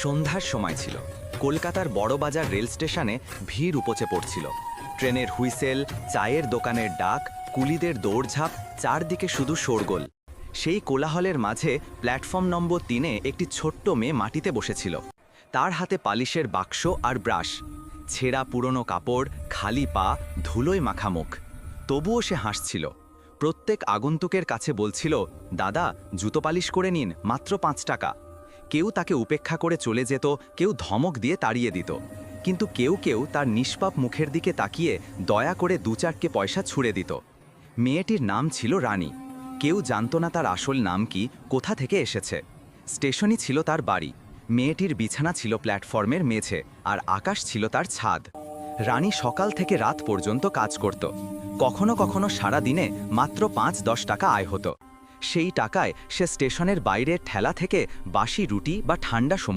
সন্ধ্যার সময় ছিল। কলকাতার বড়বাজার রেল স্টেশনে ভিড় উপচে পড়ছিল। ট্রেনের হুইসেল, চায়ের দোকানের ডাক, কুলিদের দৌড়ঝাঁপ, চারদিকে শুধু শোরগোল। সেই কোলাহলের মাঝে প্ল্যাটফর্ম নম্বর 3-এ একটি ছোট্ট মেয়ে মাটিতে বসেছিল। তার হাতে পালিশের বাক্স আর ব্রাশ। ছেঁড়া পুরনো কাপড়, খালি পা, ধুলোয় মাখা মুখ। তবুও সে হাসছিল। প্রত্যেক আগন্তুকের কাছে বলছিল, দাদা, জুতো পালিশ করে নিন, মাত্র 5 টাকা। কেউ তাকে উপেক্ষা করে চলে যেত, কেউ ধমক দিয়ে তাড়িয়ে দিত। কিন্তু কেউ কেউ তার নিষ্পাপ মুখের দিকে তাকিয়ে দয়া করে 2-4 পয়সা ছুঁড়ে দিত। মেয়েটির নাম ছিল রানী। কেউ জানত না তার আসল নাম কি, কোথা থেকে এসেছে। স্টেশনই ছিল তার বাড়ি। মেয়েটির বিছানা ছিল প্ল্যাটফর্মের মেঝে, আর আকাশ ছিল তার ছাদ। রানী সকাল থেকে রাত পর্যন্ত কাজ করত। কখনো কখনো সারা দিনে মাত্র 5-10 টাকা আয় হতো। সেই টাকায় সে স্টেশনের বাইরের ঠেলা থেকে বাসি রুটি বা ঠান্ডা সমস্যা